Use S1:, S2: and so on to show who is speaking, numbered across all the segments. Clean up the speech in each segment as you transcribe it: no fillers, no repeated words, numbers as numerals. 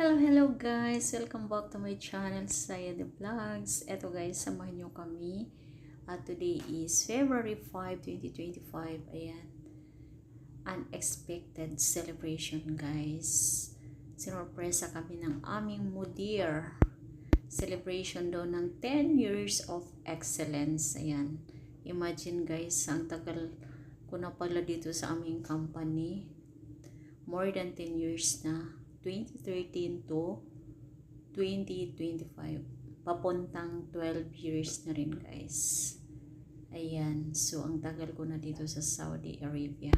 S1: Hello guys! Welcome back to my channel, Saya The Vlogs. Eto guys, samahan nyo kami. Today is February 5, 2025. Ayan. Unexpected celebration guys. Sinurpresa kami ng aming mudir. Celebration daw ng 10 years of excellence. Ayan. Imagine guys, ang tagal ko na pala dito sa aming company. More than 10 years na. 2013 to 2025. Papuntang 12 years na rin guys. Ayan. So, ang tagal ko na dito sa Saudi Arabia.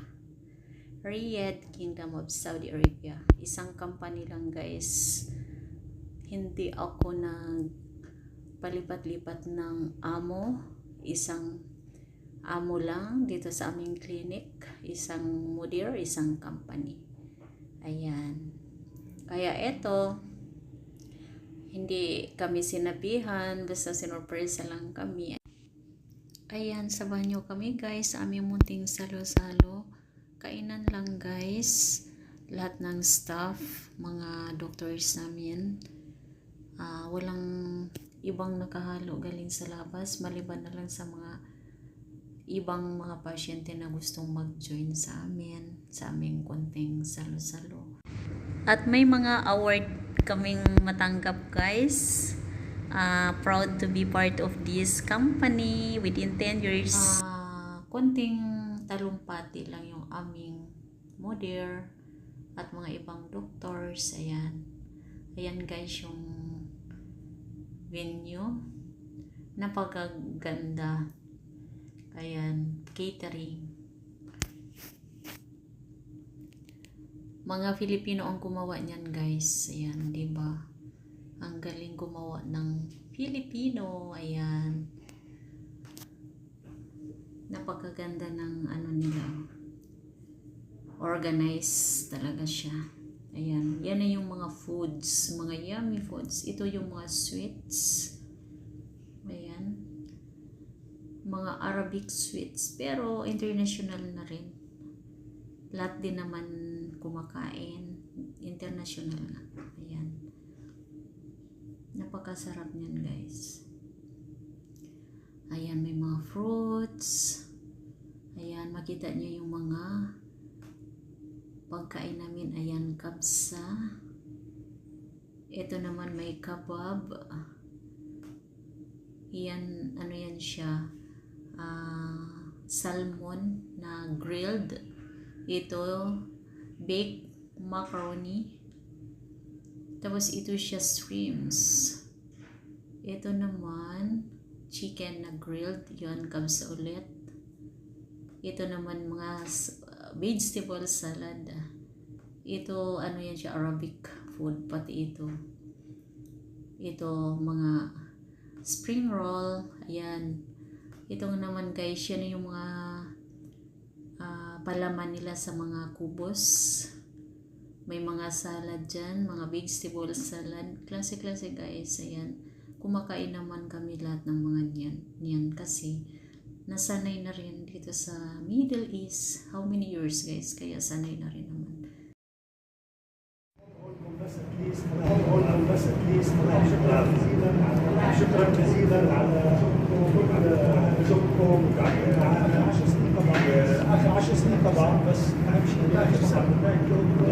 S1: Riyadh, Kingdom of Saudi Arabia. Isang company lang guys. Hindi ako palipat-lipat ng amo. Isang amo lang dito sa aming clinic. Isang mudir, isang company. Ayan. Kaya eto, hindi kami sinabihan, basta sinurpresa lang kami. Ayan, sabahan nyo kami guys sa aming munting salo-salo. Kainan lang guys, lahat ng staff, mga doctors namin. Walang ibang nakahalo galing sa labas, maliban na lang sa mga ibang mga pasyente na gustong mag-join sa amin, sa aming konting salo-salo. At may mga award kaming matanggap guys. Proud to be part of this company within 10 years. Konting talumpati lang yung aming mudir at mga ibang doctors. Ayan. Ayan guys yung venue. Napakaganda. Ayan. Catering. Mga Filipino ang gumawa niyan guys. Ayan, 'di ba? Ang galing gumawa ng Filipino. Ayan. Napakaganda ng ano nila. Organized talaga siya. Ayan, yan na yung mga foods, mga yummy foods. Ito yung mga sweets. Ayan. Mga Arabic sweets, pero international na rin. Lahat din naman kumakain, international na. Ayan. Napakasarap niyan guys. Ayan, may mga fruits. Ayan, makita niyo yung mga pagkain namin. Ayan, kabsa. Ito naman may kebab. Ayan, ano yan siya? Salmon na grilled. Ito, baked macaroni. Tapos ito siya shrimps. Ito naman chicken na grilled. Yan, kabsa ulit. Ito naman mga vegetable salad. Ito ano yan siya, Arabic food pati ito. Ito mga spring roll. Ayan. Ito naman guys, yan yung mga palaman nila sa mga kubos. May mga salad dyan, mga vegetable salad. Klase-klase guys. Ayan. Kumakain naman kami lahat ng mga niyan kasi nasanay na rin dito sa Middle East. How many years guys? Kaya sanay na rin naman.
S2: شكرا جزيلا على وجودكم اخر 10 سنين طبعا بس اهم شيء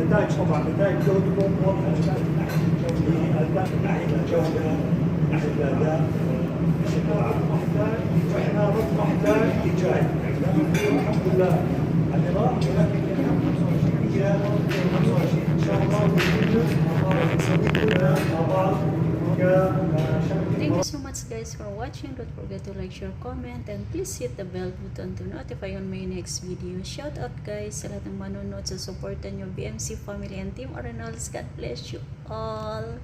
S2: نتائج طبعا نتائج جودكم واضحه جدا من ناحيه الجوده من ناحيه الجوده من ناحيه الاداء بشكل عام واحنا رقم واحده ايجابي الحمد لله اللي راح ولكن 25 ان شاء الله نسوي كلنا مع بعض.
S1: Thank you so much guys for watching. Don't forget to like, share, comment, and please hit the bell button to notify on my next video. Shout out guys sa lahat ng manonood, sa supportan nyo BMC family and Team Arenals. God bless you all.